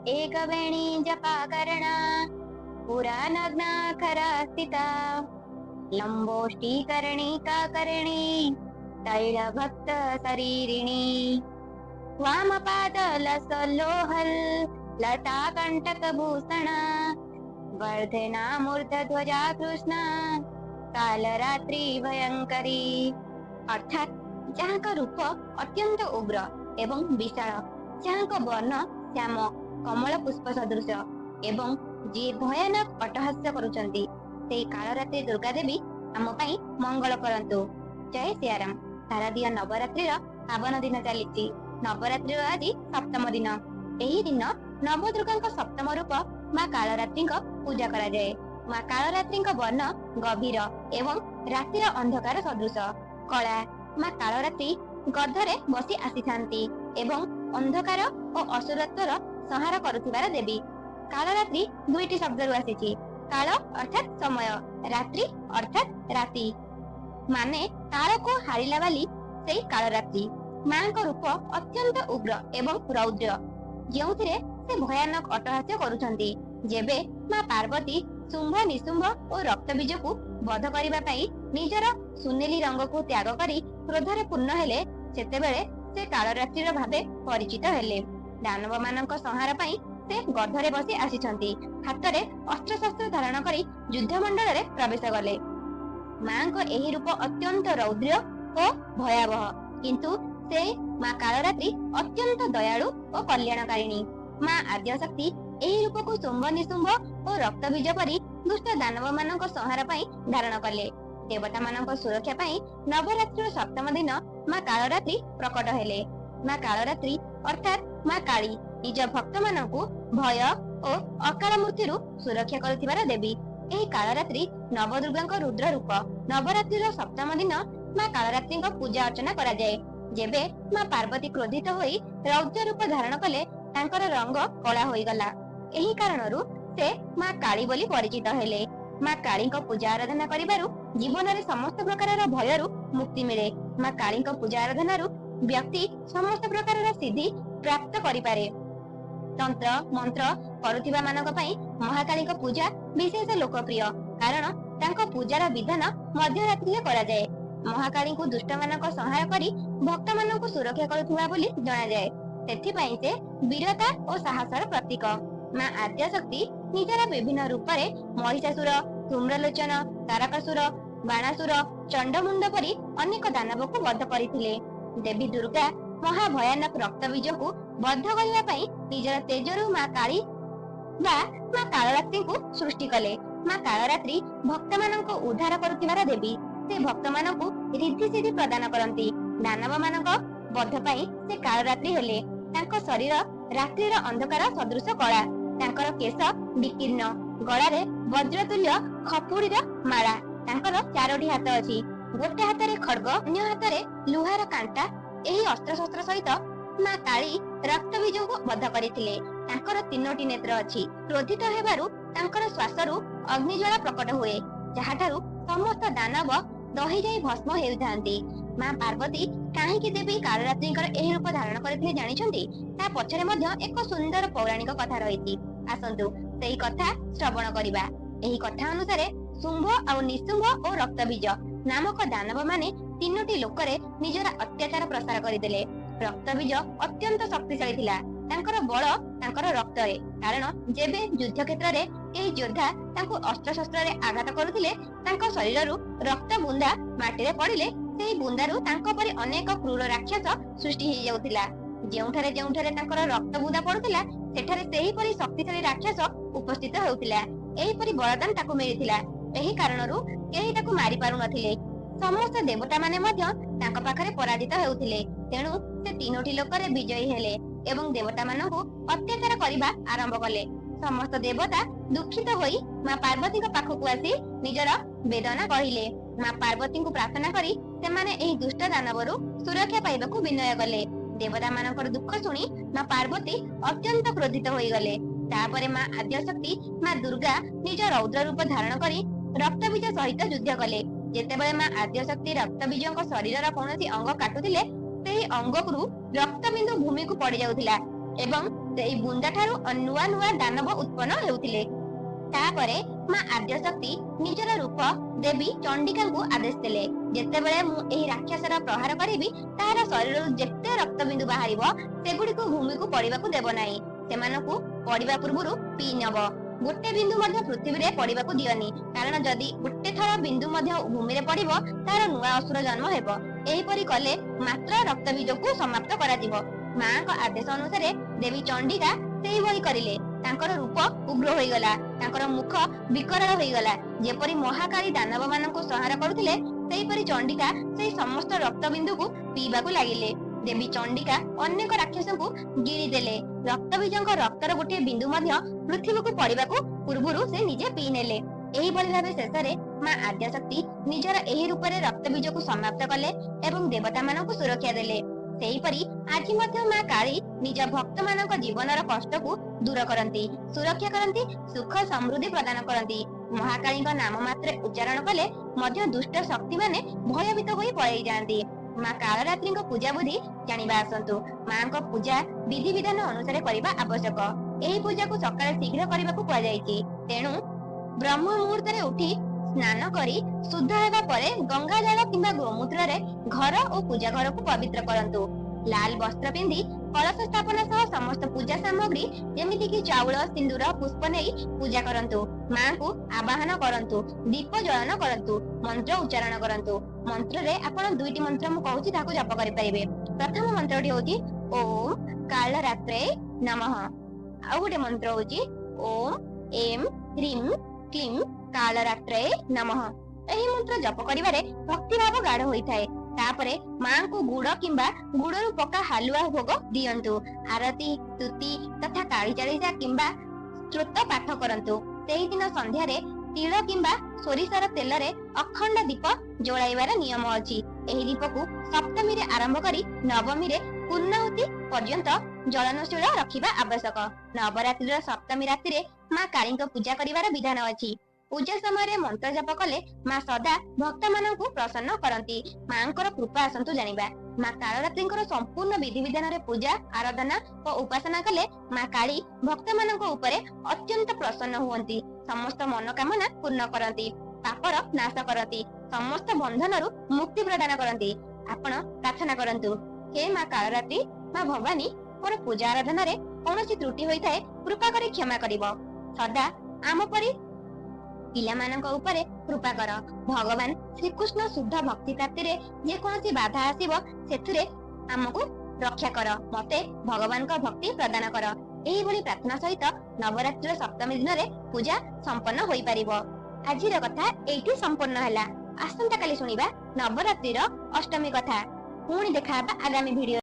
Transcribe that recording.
एक वेणी जपाकरणा पुरा नग्ना खरा स्थिता लंबोष्टीकरणिका करणी तैल भक्त शरीरिणी वामपादलसल्लोहल लता कंटक भूषण वर्धना मूर्धध्वजा कृष्ण कालरात्रि भयंकरी। अर्थात जहाँ रूप अत्यंत उग्र एवं विशाल, जहाँ वर्ण श्याम कमल पुष्प सदृश एवं जी भयानक अट्टहास्य करुचंती से कालरात्रि दुर्गा देवी आम पाई मंगल करंतु। जय सियाराम। शारदीय नवरात्रि पावन दिन चली। नवरात्रि आज सप्तम दिन। एही दिन नवदुर्गा सप्तम रूप माँ कालरात्रि पूजा करा जाए। माँ कालरात्रि वर्ण गभीर एवं रातिर अंधकार सदृश कला। माँ कालरात्रि गधरे बसी आसी एवं अंधकार और असुरत्वर संहार करुथिबार देवी। कालरात्रि दुईटी शब्द आसी। काल अर्थात समय, रात्रि अर्थात राति, माने काल को हारिला वाली से कालरात्रि। मां को रूप अत्यंत उग्र एवं रौद्र, जेउथिरे से भयानक अट्टहास्य करुछंती। जेबे मां पार्वती शुंभ निशुंभ और रक्तबीज को वध करिबा पई निजर सुनेली रंग को त्याग करी क्रोधरे पूर्ण हेले, सेतेबेले से कालरात्रिर भाबे परिचित हेले। दानव मानक संहार पई से गधरे बसी आसीछंती। हातरे अस्त्र शस्त्र धारण करी युद्ध मंडल रे प्रवेश गले। मां को एही रूप अत्यंत रौद्र और भयावह, किंतु से मां कालरात्रि अत्यंत दयालु और कल्याणकारिणी। मां आद्यशक्ति एही रूप को शुंभ निशुंभ और रक्तबीज परी दुष्ट दानव मानक संहार पई धारण कले। देवता मानक सुरक्षा पई नवरात्रि सप्तम दिन मां कालरात्रि प्रकट हेले। मां कालरात्रि अर्थात मां काली निज भक्त मानकु भय और अकाल मृत्यु सुरक्षा करुथिबार देवी। एही कालरात्रि नवदुर्गा रुद्र रूप। नवरात्रि सप्तम दिन मां कालरात्रि पूजा अर्चना करा जाए। जेबे मां पार्वती क्रोधित होई रौद्र रूप धारण कले, तांकर रंग कला होई गला। एही कारणरु से मां काली बोली परिचित हेले। मां काली पूजा आराधना करिबारु जीवन रे समस्त प्रकारर भयरु मुक्ति मिले। मां काली पूजा आराधना व्यक्ति समस्त प्रकारर सिद्धि प्राप्त करि पारे। तंत्र मंत्र करुथिबा मानक पई महाकाली पूजा विशेष लोकप्रिय, कारण तांको पूजार विधान मध्यरात्रि करा जाए। महाकाली को दुष्ट मानक संहार करी भक्त मानक सुरक्षा करुथिबा बोली जणा जाए। सेथिपई से वीरता और साहसर प्रतीक। मां आद्यशक्ति निजर विभिन्न रूप रे महिषासुर, धूम्रलोचन, तारकासुर, बाणासुर, चंडमुंड परी अनेक दानव को वध करिथिले। देवी दुर्गा महाभयानक रक्तबीज को बद्ध करने पाई निजर तेजरु मां काली बा मां कालरात्रि को सृष्टि कले। मां कालरात्रि भक्त मानक उद्धार करुथिबार देवी। से भक्त मानक रिद्धि सिद्धि प्रदान करंती। दानव मानक बद्ध पाई से कालरात्रि हेले। तांको शरीर रात्रिर अंधकार सदृश कला। तांकर केश विकीर्ण, गळारे वज्रतुल्य खपुरीर माला। तांकर चारोटी हाथ अछि। गोटे हाथरे खड्ग, अन्य हाथरे लुहार कांटा। एही अस्त्र शस्त्र सहित मां काली रक्तबीज को वध करिथिले। तांकर तीनोटी नेत्र अछि। क्रोधित हेबारु तांकर श्वासरु अग्निज्वाला प्रकट हुए, जहाठारु समस्त दानव दही जाई भस्म हेउथांती। मां पार्वती काहेकि देवी कालरात्रिकर एही रूप धारण करिथिले जानिछंती? ता पछरे मध्य एक सुंदर पौराणिक कथा रहिछि। आसंतु सेही कथा श्रवण करिबा। एही कथा अनुसारे शुंभ और निशुंभ और रक्तबीज नामक दानव माने तीनोटी लोकरे निजरा अत्याचार प्रसार करिदेले। रक्तबीज अत्यंत शक्तिशाली थिला। तांकर बळ तांकर रक्तरे, कारण जेबे युद्ध क्षेत्र रे एही योद्धा तांको अस्त्र शस्त्र रे आघात करुथिले, तांको शरीररु रक्त बुंदा माटीरे पडिले सेही बुंदारु तांको परि अनेक क्रूर राक्षस सृष्टि हेइ जाउथिला। जेउठारे जेउठारे तांकर रक्त बुंदा पडुथिला, सेठारे सेही परि शक्तिशाली राक्षस उपस्थित हेउथिला। एही परि बरदान ताकु मिलिथिला। एही कारणरु केही ताकु मारि पारु नथिले। समस्त देवता माने मध्य तांको पाखरे पराजित हेउथिले। तेणु से तीनोटी लोकरे विजयी हेले एवं देवता मानकु अत्याचार करिबा आरंभ कले। समस्त देवता दुखित होई मां पार्वती को पाखकु आसी निजर वेदना कहिले। मां पार्वती को प्रार्थना करी सेमाने एही दुष्ट दानवरु सुरक्षा पाइबाकु विनय कले। देवता मानकर दुख सुनी मां पार्वती अत्यंत क्रोधित होई गले। तापरे मां आद्यशक्ति मां दुर्गा निज रौद्र रूप धारण करी रक्तबीज सहित युद्ध कले। जेतेबेले मां आद्यशक्ति रक्तबीजक शरीरर कोनोसी अंग काटुथिले, सेही अंगकु रक्तबिंदु भूमि को पड़ जाउथिला। ଏବଂ ସେଇ ବୁନ୍ଦା ଠାରୁ ନୂଆ ନୂଆ ଦାନବ ଉତ୍ପନ୍ନ ହେଉଥିଲେ। ତାପରେ ମା ଆଦ୍ୟଶକ୍ତି ନିଜର ରୂପ ଦେବୀ ଚଣ୍ଡିକାଙ୍କୁ ଆଦେଶ ଦେଲେ, ଯେତେବେଳେ ମୁଁ ଏହି ରାକ୍ଷସର ପ୍ରହାର କରିବି ତାହାର ଶରୀରରୁ ଯେତେ ରକ୍ତବିନ୍ଦୁ ବାହାରିବ ସେଗୁଡିକୁ ଭୂମିକୁ ପଡିବାକୁ ଦେବ ନାହିଁ। ସେମାନଙ୍କୁ ପଡିବା ପୂର୍ବରୁ ପିଇ ନେବ। ଗୋଟେ ବିନ୍ଦୁ ମଧ୍ୟ ପୃଥିବୀରେ ପଡିବାକୁ ଦିଅନି, କାରଣ ଯଦି ଗୋଟେ ଥର ବିନ୍ଦୁ ମଧ୍ୟ ଭୂମିରେ ପଡିବ ତାର ନୂଆ ଅସୁର ଜନ୍ମ ହେବ। ଏହିପରି କଲେ ମାତ୍ର ରକ୍ତବୀଜକୁ ସମାପ୍ତ କରାଯିବ। ମାଙ୍କ ଆଦେଶ ଅନୁସାରେ ଦେବୀ ଚଣ୍ଡିକା ସେଇଭଳି କରିଲେ। ତାଙ୍କର ରୂପ ଉଗ୍ର ହୋଇଗଲା, ତାଙ୍କର ମୁଖ ବିକରାଳ ହୋଇଗଲା। ଯେପରି ମହାକାଳୀ ଦାନବ ମାନଙ୍କୁ ସଂହାର କରୁଥିଲେ, ସେହିପରି ଚଣ୍ଡିକା ସେଇ ସମସ୍ତ ରକ୍ତବିନ୍ଦୁକୁ ପିଇବାକୁ ଲାଗିଲେ। ଦେବୀ ଚଣ୍ଡିକା ଅନେକ ରାକ୍ଷସଙ୍କୁ ଗିଳିଦେଲେ। ରକ୍ତବୀଜଙ୍କ ରକ୍ତର ଗୋଟିଏ ବିନ୍ଦୁ ମଧ୍ୟ ପୃଥିବୀକୁ ପଡିବାକୁ ପୂର୍ବରୁ ସେ ନିଜେ ପିଇ ନେଲେ। ଏହିଭଳି ଭାବେ ଶେଷରେ ମା ଆଦ୍ୟଶକ୍ତି ନିଜର ଏହି ରୂପରେ ରକ୍ତବୀଜକୁ ସମାପ୍ତ କଲେ ଏବଂ ଦେବତା ମାନଙ୍କୁ ସୁରକ୍ଷା ଦେଲେ। ସେହିପରି ଆଜି ମଧ୍ୟ ମା କାଳୀ ନିଜ ଭକ୍ତ ମାନଙ୍କ ଜୀବନର କଷ୍ଟକୁ ଦୂର କରନ୍ତି, ସୁରକ୍ଷା କରନ୍ତି, ସୁଖ ସମୃଦ୍ଧି ପ୍ରଦାନ କରନ୍ତି। ମହାକାଳୀଙ୍କ ନାମ ମାତ୍ରେ ଉଚ୍ଚାରଣ କଲେ ମଧ୍ୟ ଦୁଷ୍ଟ ଶକ୍ତି ମାନେ ଭୟଭୀତ ହୋଇ ପଳେଇ ଯାଆନ୍ତି। ମା କାଳରାତ୍ରିଙ୍କ ପୂଜା ବୁଦ୍ଧି ଜାଣିବା ଆସନ୍ତୁ। ମାଙ୍କ ପୂଜା ବିଧିବିଧାନ ଅନୁସାରେ କରିବା ଆବଶ୍ୟକ। ଏହି ପୂଜାକୁ ସକାଳେ ଶୀଘ୍ର କରିବାକୁ କୁହାଯାଇଛି। ତେଣୁ ବ୍ରହ୍ମ ମୁହୂର୍ତ୍ତରେ ଉଠି ସ୍ନାନ କରି ଶୁଦ୍ଧ ହେବା ପରେ ଗଙ୍ଗା ଜଳ କିମ୍ବା ଗୋମୂତ୍ରରେ ଘର ଓ ପୂଜା ଘରକୁ ପବିତ୍ର କରନ୍ତୁ। ଲାଲ ବସ୍ତ୍ର ପିନ୍ଧି କଳସ ସ୍ଥାପନ ସହ ସମସ୍ତ ପୂଜା ସାମଗ୍ରୀ ଯେମିତିକି ଚାଉଳ, ସିନ୍ଦୁର, ପୁଷ୍ପ ନେଇ ପୂଜା କରନ୍ତୁ। ମାଙ୍କୁ ଆବାହନ କରନ୍ତୁ, ଦୀପ ଜଳନ କରନ୍ତୁ, ମନ୍ତ୍ର ଉଚ୍ଚାରଣ କରନ୍ତୁ। ମନ୍ତ୍ରରେ ଆପଣ ଦୁଇଟି ମନ୍ତ୍ର ମୁଁ କହୁଛି, ତାହାକୁ ଜପ କରିପାରିବେ। ପ୍ରଥମ ମନ୍ତ୍ରଟି ହଉଛି ଓಂ କାଳରାତ୍ରେ ନମଃ। ଆଉ ଗୋଟେ ମନ୍ତ୍ର ହଉଛି ଓಂ ଏಂ ହ୍ରୀಂ କ୍ଲିಂ କାଳରାତ୍ରେ ନମଃ। ଏହି ମନ୍ତ୍ର ଜପ କରିବାରେ ଭକ୍ତିଭାବ ଗାଢ ହୋଇଥାଏ। ତାପରେ ମାଙ୍କୁ ଗୁଡ କିମ୍ବା ଗୁଡରୁ ପକା ହାଲୁଆ ଭୋଗ ଦିଅନ୍ତୁ। ଆରତି, ସ୍ତୁତି ତଥା କାଳି ଚାଳିଶା କିମ୍ବା ସ୍ତୋତ୍ର ପାଠ କରନ୍ତୁ। ସେହିଦିନ ସନ୍ଧ୍ୟାରେ ତିଳ କିମ୍ବା ସୋରିଷର ତେଲରେ ଅଖଣ୍ଡ ଦୀପ ଜଳାଇବାର ନିୟମ ଅଛି। ଏହି ଦୀପକୁ ସପ୍ତମୀରେ ଆରମ୍ଭ କରି ନବମୀରେ ପୂର୍ଣ୍ଣାହୁତି ପର୍ଯ୍ୟନ୍ତ ଜଳନଶୀଳ ରଖିବା ଆବଶ୍ୟକ। ନବରାତ୍ରିର ସପ୍ତମୀ ରାତିରେ ମା କାଳୀଙ୍କ ପୂଜା କରିବାର ବିଧାନ ଅଛି। ପୂଜା ସମୟରେ ମନ୍ତ୍ର ଜପ କଲେ ମା ସଦା ଭକ୍ତ ମାନଙ୍କୁ ପ୍ରସନ୍ନ କରନ୍ତି। ମାଙ୍କର କୃପା ଆସନ୍ତୁ ଜାଣିବା। ମା କାଳରାତ୍ରିଙ୍କର ସମ୍ପୂର୍ଣ୍ଣ ବିଧିବିଧାନରେ ପୂଜା, ଆରାଧନା ଓ ଉପାସନା କଲେ ମା କାଳୀ ଭକ୍ତ ମାନଙ୍କ ଉପରେ ଅତ୍ୟନ୍ତ ପ୍ରସନ୍ନ ହୁଅନ୍ତି। ସମସ୍ତ ମନୋକାମନା ପୂର୍ଣ୍ଣ କରନ୍ତି, ପାପର ନାଶ କରନ୍ତି, ସମସ୍ତ ବନ୍ଧନରୁ ମୁକ୍ତି ପ୍ରଦାନ କରନ୍ତି। ଆପଣ ପ୍ରାର୍ଥନା କରନ୍ତୁ, ହେ ମା କାଳରାତ୍ରି, ମା ଭବାନୀ, ମୋର ପୂଜା ଆରାଧନାରେ କୌଣସି ତ୍ରୁଟି ହୋଇଥାଏ କୃପା କରି କ୍ଷମା କରିବ। ସଦା ଆମ ପରି ପିଲାମାନଙ୍କ ଉପରେ କୃପା କର। ଭଗବାନ ଶ୍ରୀକୃଷ୍ଣ ଶୁଦ୍ଧ ଭକ୍ତି ପ୍ରାପ୍ତିରେ ଯେକୌଣସି ବାଧା ଆସିବ ସେଥିରେ ଆମକୁ ରକ୍ଷା କର। ମତେ ଭଗବାନଙ୍କ ଭକ୍ତି ପ୍ରଦାନ କର। ଏହିଭଳି ପ୍ରାର୍ଥନା ସହିତ ନବରାତ୍ରିର ସପ୍ତମୀ ଦିନରେ ପୂଜା ସମ୍ପନ୍ନ ହୋଇପାରିବ। ଆଜିର କଥା ଏଇଠି ସମ୍ପୂର୍ଣ୍ଣ ହେଲା। ଆସନ୍ତା କାଲି ଶୁଣିବା ନବରାତ୍ରିର ଅଷ୍ଟମୀ କଥା। ପୁଣି ଦେଖା ହେବା ଆଗାମୀ ଭିଡିଓ।